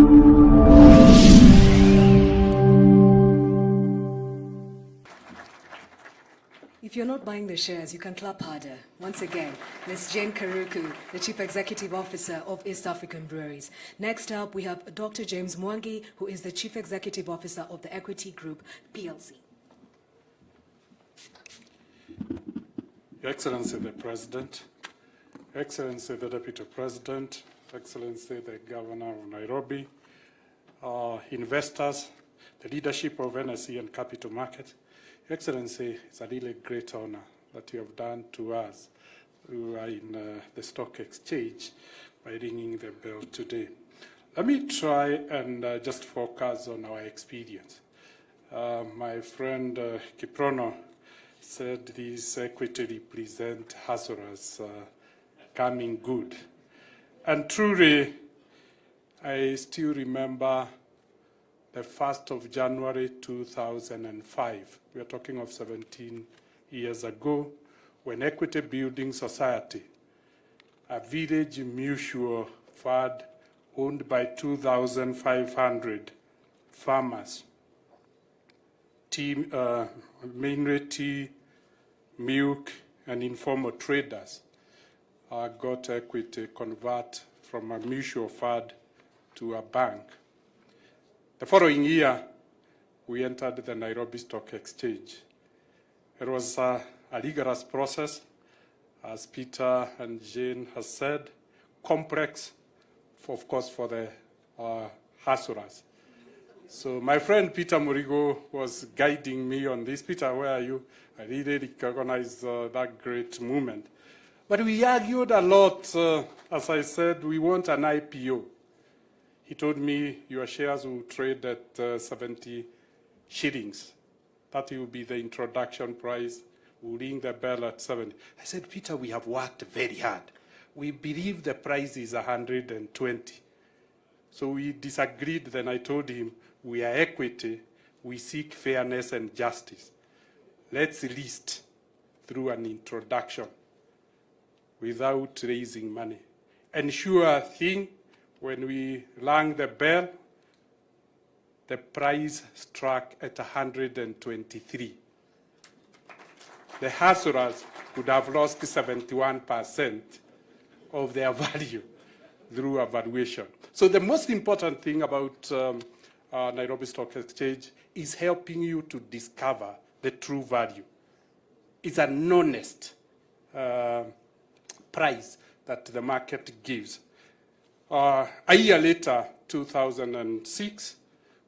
If you're not buying the shares, you can clap harder. Once again, Ms. Jane Karuku, the Chief Executive Officer of East African Breweries. Next up, we have Dr. James Mwangi, who is the Chief Executive Officer of the Equity Group, PLC. Your Excellency the President, Excellency the Deputy President, Excellency the Governor of Nairobi, investors, the leadership of NSE and Capital Market, Your Excellency, it's a really great honor that you have done to us who are in the stock exchange by ringing the bell today. Let me try and just focus on our experience. My friend Kiprono said these equity represent hustlers coming good. And truly, I still remember the 1st of January 2005. We are talking of 17 years ago, when Equity Building Society, a village mutual fund owned by 2,500 farmers, mainly tea, milk, and informal traders, got equity convert from a mutual fund to a bank. The following year, we entered the Nairobi Stock Exchange. It was a rigorous process, as Peter and Jane has said, complex, of course, for the hustlers. So my friend Peter Murigo was guiding me on this. Peter, where are you? I really recognize that great movement. But we argued a lot. As I said, we want an IPO. He told me your shares will trade at 70 shillings. That will be the introduction price. We'll ring the bell at 70. I said, Peter, we have worked very hard. We believe the price is 120. So we disagreed. Then I told him, we are equity. We seek fairness and justice. Let's list through an introduction without raising money. And sure thing, when we rang the bell, the price struck at 123. The hustlers would have lost 71% of their value through a valuation. So the most important thing about Nairobi Stock Exchange is helping you to discover the true value. It's an honest price that the market gives. A year later, 2006,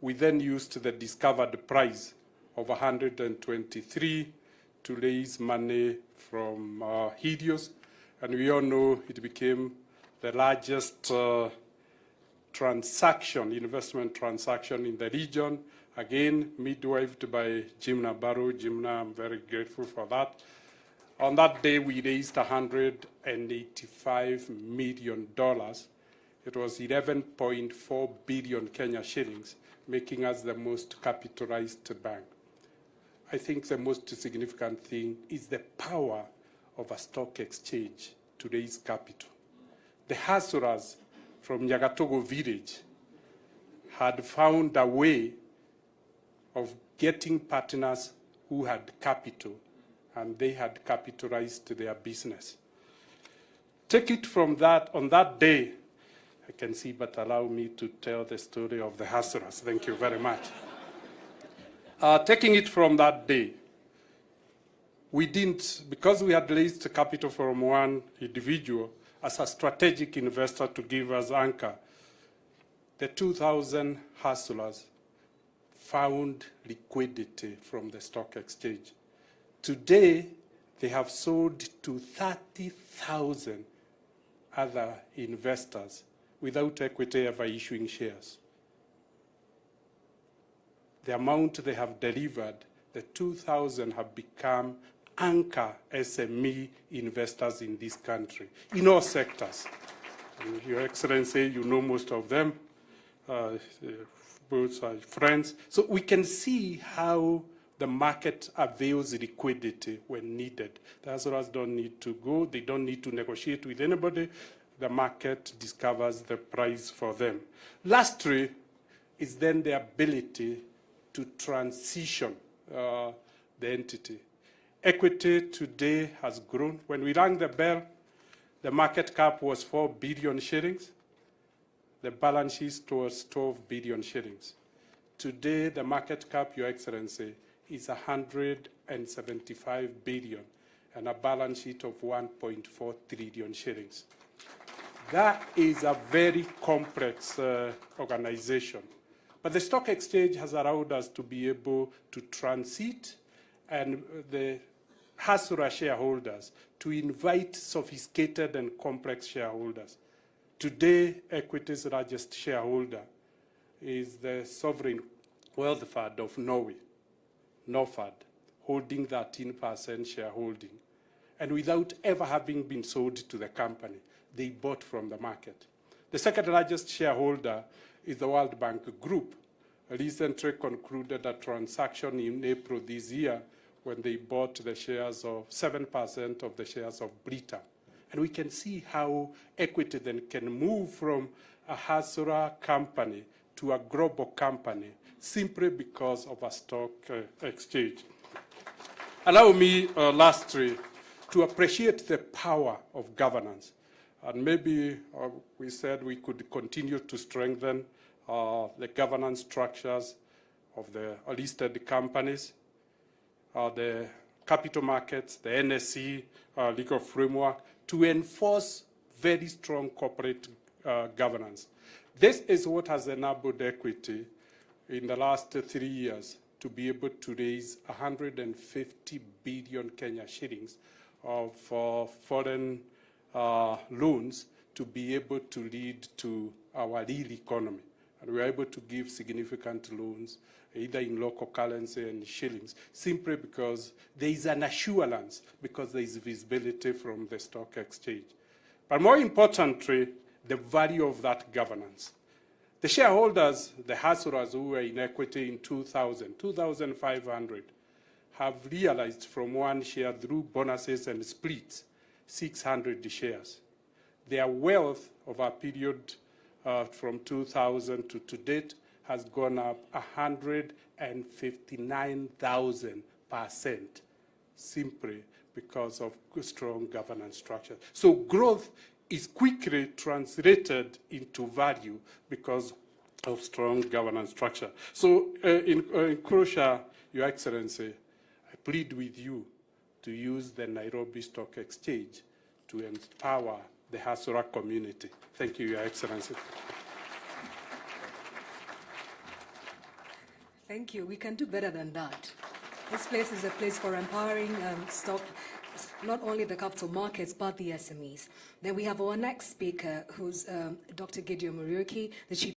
we then used the discovered price of 123 to raise money from Helios, and we all know it became the largest investment transaction in the region. Again, midwifed by Jimna Barrow. Jimna, I'm very grateful for that. On that day, we raised $185 million. It was 11.4 billion Kenya shillings, making us the most capitalized bank. I think the most significant thing is the power of a stock exchange to raise capital. The hustlers from Nyagatogo village had found a way of getting partners who had capital, and they had capitalized their business. Take it from that, on that day, I can see, but allow me to tell the story of the hustlers. Thank you very much. Taking it from that day, we didn't, because we had raised capital from one individual as a strategic investor to give us anchor, the 2,000 hustlers found liquidity from the stock exchange. Today, they have sold to 30,000 other investors without Equity ever issuing shares. The amount they have delivered, the 2,000 have become anchor SME investors in this country, in all sectors. And Your Excellency, you know most of them, both are friends. So we can see how the market avails liquidity when needed. The hustlers don't need to go, they don't need to negotiate with anybody. the market discovers the price for them. Lastly is then the ability to transition the entity. Equity today has grown. When we rang the bell, the market cap was 4 billion shillings. The balance sheet was 12 billion shillings. Today, the market cap, Your Excellency, is 175 billion and a balance sheet of 1.4 trillion shillings. That is a very complex organization. But the stock exchange has allowed us to be able to transit and the Hasura shareholders to invite sophisticated and complex shareholders. Today, Equity's largest shareholder is the Sovereign Wealth Fund of Norway, Norfund, holding 13% shareholding. And without ever having been sold to the company, they bought from the market. The second largest shareholder is the World Bank Group. Recently concluded a transaction in April this year when they bought the shares of 7% of the shares of Brita. And we can see how Equity then can move from a Hasura company to a global company simply because of a stock exchange. Allow me, lastly, to appreciate the power of governance. And maybe we said we could continue to strengthen the governance structures of the listed companies, the capital markets, the NSE legal framework, to enforce very strong corporate governance. This is what has enabled Equity in the last 3 years to be able to raise 150 billion Kenya shillings of foreign loans to be able to lead to our real economy. And we are able to give significant loans, either in local currency and shillings, simply because there is an assurance, because there is visibility from the stock exchange. But more importantly, the value of that governance. The shareholders, the Hasuras who were in Equity in 2,500, have realized from one share through bonuses and splits, 600 shares. Their wealth over a period from 2000 to date has gone up 159,000% simply because of strong governance structure. So growth is quickly translated into value because of strong governance structure. So in crucial, Your Excellency, I plead with you to use the Nairobi Stock Exchange to empower the Hasura community. Thank you, Your Excellency. Thank you. We can do better than that. This place is a place for empowering stock, not only the capital markets, but the SMEs. Then we have our next speaker, who's Dr. Gideon Muriuki, the Chief